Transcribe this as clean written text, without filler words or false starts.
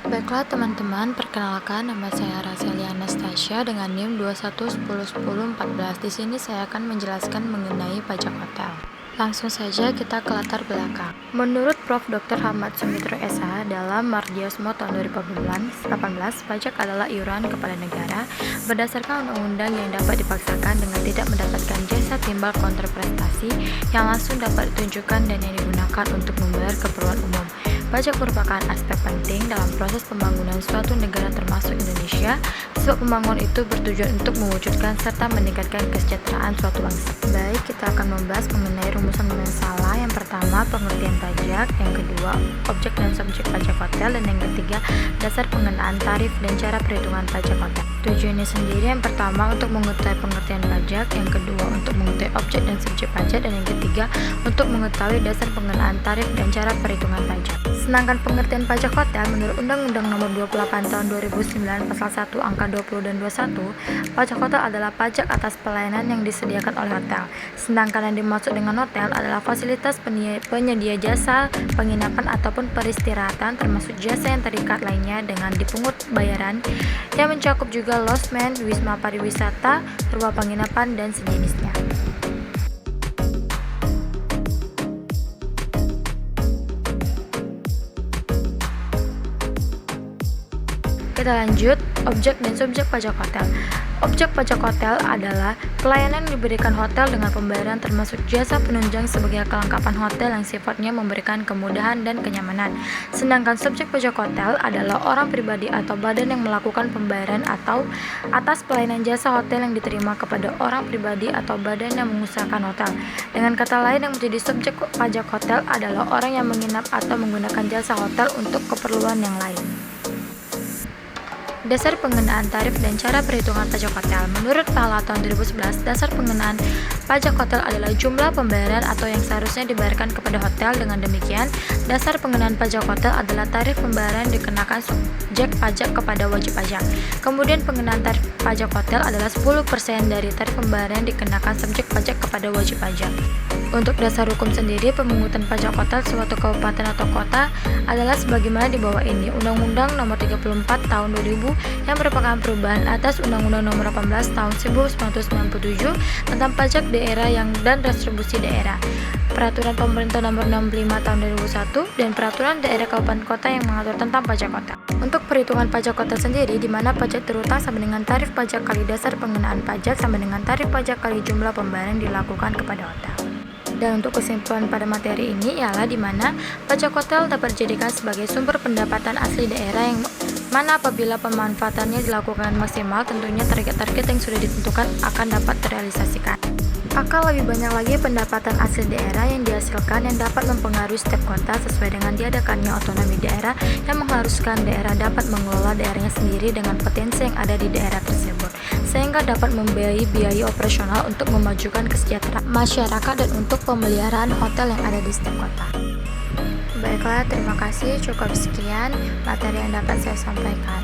Baiklah teman-teman, perkenalkan nama saya Raselia Anastasia dengan NIM 21101014. Di sini saya akan menjelaskan mengenai pajak hotel. Langsung saja kita ke latar belakang. Menurut Prof. Dr. Hamad Sumitro SH dalam Mardiosmo tahun 2018, pajak adalah iuran kepada negara berdasarkan undang-undang yang dapat dipaksakan dengan tidak mendapatkan jasa timbal kontraprestasi yang langsung dapat ditunjukkan dan yang digunakan untuk membayar keperluan umum. Pajak merupakan aspek penting dalam proses pembangunan suatu negara termasuk Indonesia, sebab pembangunan itu bertujuan untuk mewujudkan serta meningkatkan kesejahteraan suatu bangsa. Baik, kita akan membahas mengenai rumusan masalah. Yang pertama, pengertian pajak, yang kedua, objek dan subjek pajak hotel, dan yang ketiga, dasar pengenaan tarif dan cara perhitungan pajak hotel. Tujuannya sendiri, yang pertama untuk mengetahui pengertian pajak, yang kedua untuk mengetahui objek dan subjek pajak, dan yang ketiga untuk mengetahui dasar pengenaan tarif dan cara perhitungan pajak. Sedangkan pengertian pajak hotel menurut Undang-Undang Nomor 28 Tahun 2009 Pasal 1 Angka 20 dan 21, pajak hotel adalah pajak atas pelayanan yang disediakan oleh hotel. Sedangkan yang dimaksud dengan hotel adalah fasilitas penyedia jasa penginapan ataupun peristirahatan termasuk jasa yang terikat lainnya dengan dipungut bayaran yang mencakup juga losmen, wisma pariwisata, rumah penginapan dan sejenisnya. Kita lanjut, objek dan subjek pajak hotel. Objek pajak hotel adalah pelayanan yang diberikan hotel dengan pembayaran termasuk jasa penunjang sebagai kelengkapan hotel yang sifatnya memberikan kemudahan dan kenyamanan. Sedangkan subjek pajak hotel adalah orang pribadi atau badan yang melakukan pembayaran atau atas pelayanan jasa hotel yang diterima kepada orang pribadi atau badan yang mengusahakan hotel. Dengan kata lain, yang menjadi subjek pajak hotel adalah orang yang menginap atau menggunakan jasa hotel untuk keperluan yang lain. Dasar pengenaan tarif dan cara perhitungan pajak hotel. Menurut Pahala tahun 2011, dasar pengenaan pajak hotel adalah jumlah pembayaran atau yang seharusnya dibayarkan kepada hotel. Dengan demikian, dasar pengenaan pajak hotel adalah tarif pembayaran dikenakan subjek pajak kepada wajib pajak. Kemudian pengenaan tarif pajak hotel adalah 10% dari tarif pembayaran dikenakan subjek pajak kepada wajib pajak. Untuk dasar hukum sendiri, pemungutan pajak hotel suatu kabupaten atau kota adalah sebagaimana di bawah ini. Undang-Undang Nomor 34 Tahun 2000 yang merupakan perubahan atas Undang-Undang Nomor 18 Tahun 1997 tentang pajak daerah dan distribusi daerah, Peraturan Pemerintah Nomor 65 Tahun 2001, dan Peraturan Daerah Kabupaten Kota yang mengatur tentang pajak hotel. Untuk perhitungan pajak hotel sendiri, di mana pajak terutang sama dengan tarif pajak kali dasar pengenaan pajak sama dengan tarif pajak kali jumlah pembayaran yang dilakukan kepada hotel. Dan untuk kesimpulan pada materi ini ialah di mana pajak hotel dapat dijadikan sebagai sumber pendapatan asli daerah yang mana apabila pemanfaatannya dilakukan maksimal, tentunya target-target yang sudah ditentukan akan dapat terrealisasikan. Akan lebih banyak lagi pendapatan asli daerah yang dihasilkan yang dapat mempengaruhi setiap kota sesuai dengan diadakannya otonomi daerah yang mengharuskan daerah dapat mengelola daerahnya sendiri dengan potensi yang ada di daerah tersebut, sehingga dapat membiayai biaya operasional untuk memajukan kesejahteraan masyarakat dan untuk pemeliharaan hotel yang ada di setiap kota. Baiklah, terima kasih. Cukup sekian materi yang dapat saya sampaikan.